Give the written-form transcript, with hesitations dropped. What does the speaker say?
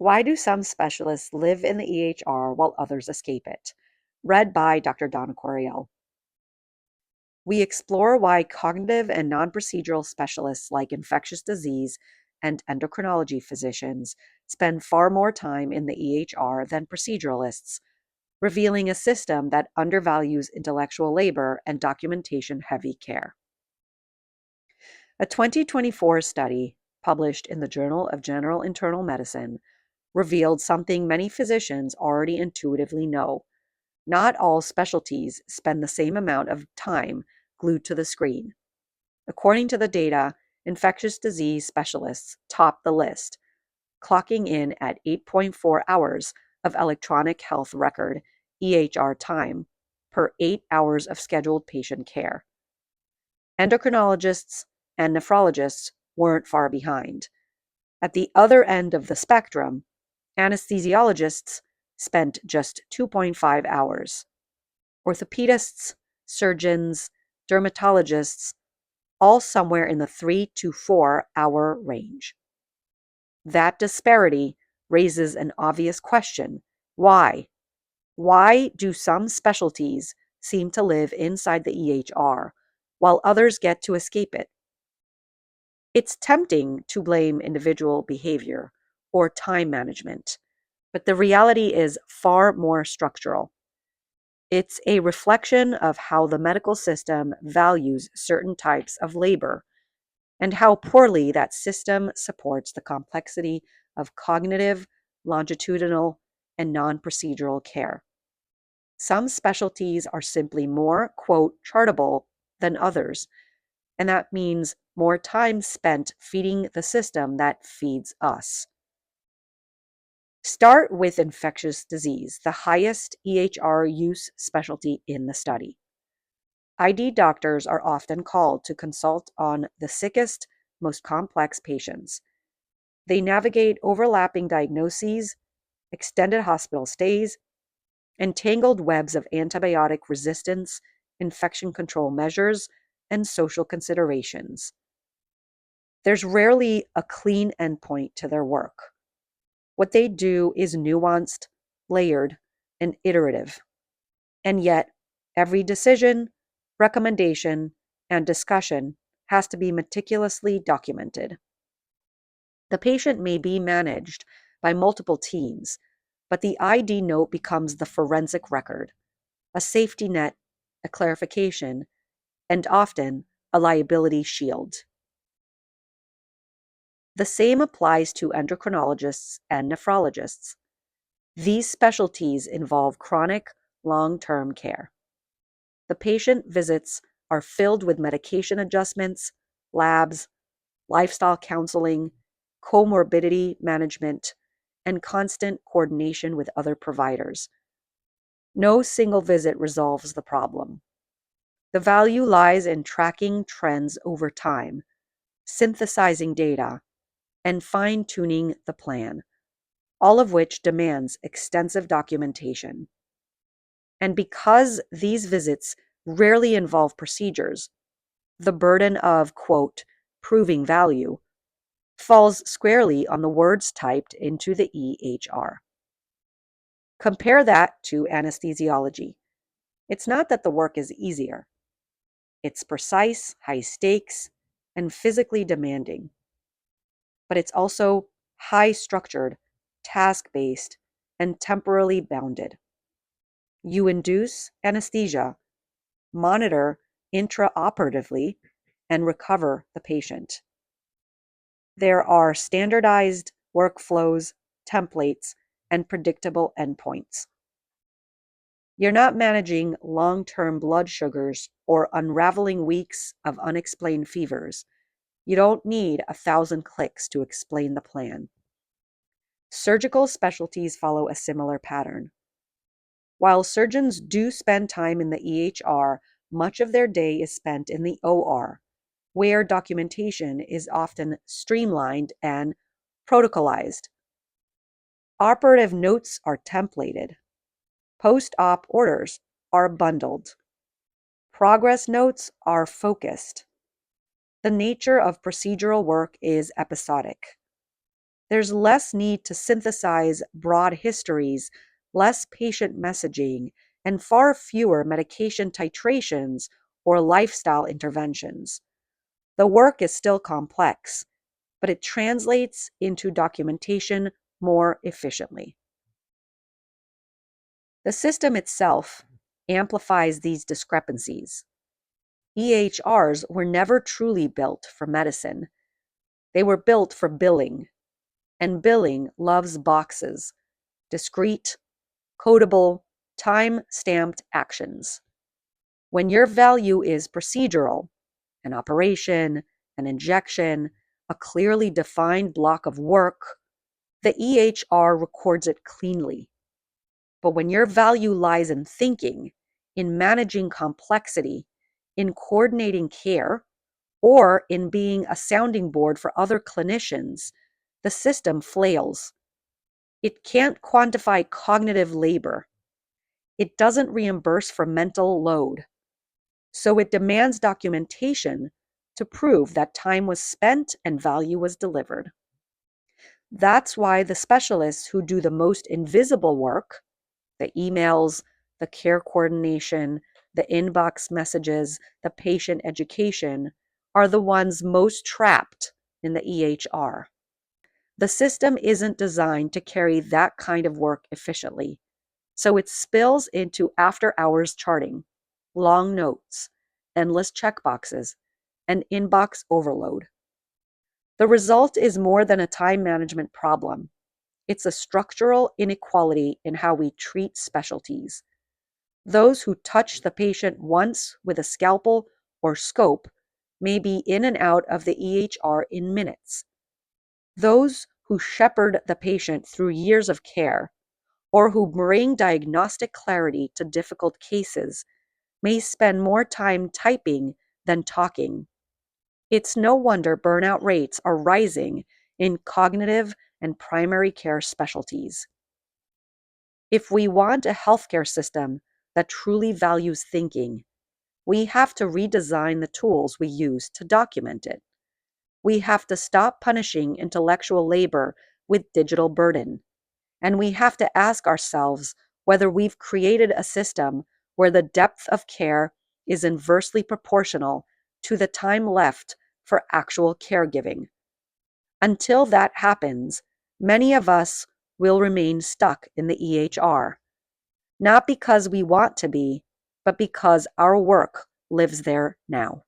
Why do some specialists live in the EHR while others escape it? Read by Dr. Donna Coriel. We explore why cognitive and non procedural specialists like infectious disease and endocrinology physicians spend far more time in the EHR than proceduralists, revealing a system that undervalues intellectual labor and documentation heavy care. A 2024 study published in the Journal of General Internal Medicine revealed something many physicians already intuitively know. Not all specialties spend the same amount of time glued to the screen. According to the data, infectious disease specialists top the list, clocking in at 8.4 hours of electronic health record (EHR) time per 8 hours of scheduled patient care. Endocrinologists and nephrologists weren't far behind. At the other end of the spectrum, anesthesiologists spent just 2.5 hours. Orthopedists, surgeons, dermatologists, all somewhere in the 3 to 4 hour range. That disparity raises an obvious question. Why? Why do some specialties seem to live inside the EHR while others get to escape it? It's tempting to blame individual behavior or time management, but the reality is far more structural. It's a reflection of how the medical system values certain types of labor and how poorly that system supports the complexity of cognitive, longitudinal, and non procedural care. Some specialties are simply more, quote, chartable than others, and that means more time spent feeding the system that feeds us. Start with infectious disease, the highest EHR use specialty in the study. ID doctors are often called to consult on the sickest, most complex patients. They navigate overlapping diagnoses, extended hospital stays, and tangled webs of antibiotic resistance, infection control measures, and social considerations. There's rarely a clean endpoint to their work. What they do is nuanced, layered, and iterative. And yet, every decision, recommendation, and discussion has to be meticulously documented. The patient may be managed by multiple teams, but the ID note becomes the forensic record, a safety net, a clarification, and often a liability shield. The same applies to endocrinologists and nephrologists. These specialties involve chronic, long-term care. The patient visits are filled with medication adjustments, labs, lifestyle counseling, comorbidity management, and constant coordination with other providers. No single visit resolves the problem. The value lies in tracking trends over time, synthesizing data, and fine-tuning the plan, all of which demands extensive documentation. And because these visits rarely involve procedures, the burden of, quote, proving value falls squarely on the words typed into the EHR. Compare that to anesthesiology. It's not that the work is easier. It's precise, high stakes, and physically demanding. But it's also high structured, task-based, and temporally bounded. You induce anesthesia, monitor intraoperatively, and recover the patient. There are standardized workflows, templates, and predictable endpoints. You're not managing long-term blood sugars or unraveling weeks of unexplained fevers. You don't need 1,000 clicks to explain the plan. Surgical specialties follow a similar pattern. While surgeons do spend time in the EHR, much of their day is spent in the OR, where documentation is often streamlined and protocolized. Operative notes are templated. Post-op orders are bundled. Progress notes are focused. The nature of procedural work is episodic. There's less need to synthesize broad histories, less patient messaging, and far fewer medication titrations or lifestyle interventions. The work is still complex, but it translates into documentation more efficiently. The system itself amplifies these discrepancies. EHRs were never truly built for medicine. They were built for billing, and billing loves boxes, discrete, codable, time-stamped actions. When your value is procedural, an operation, an injection, a clearly defined block of work, the EHR records it cleanly. But when your value lies in thinking, in managing complexity, in coordinating care, or in being a sounding board for other clinicians, the system flails. It can't quantify cognitive labor. It doesn't reimburse for mental load. So it demands documentation to prove that time was spent and value was delivered. That's why the specialists who do the most invisible work, the emails, the care coordination, the inbox messages, the patient education, are the ones most trapped in the EHR. The system isn't designed to carry that kind of work efficiently, so it spills into after-hours charting, long notes, endless checkboxes, and inbox overload. The result is more than a time management problem. It's a structural inequality in how we treat specialties. Those who touch the patient once with a scalpel or scope may be in and out of the EHR in minutes. Those who shepherd the patient through years of care, or who bring diagnostic clarity to difficult cases, may spend more time typing than talking. It's no wonder burnout rates are rising in cognitive and primary care specialties. If we want a healthcare system that truly values thinking, we have to redesign the tools we use to document it. We have to stop punishing intellectual labor with digital burden. And we have to ask ourselves whether we've created a system where the depth of care is inversely proportional to the time left for actual caregiving. Until that happens, many of us will remain stuck in the EHR, not because we want to be, but because our work lives there now.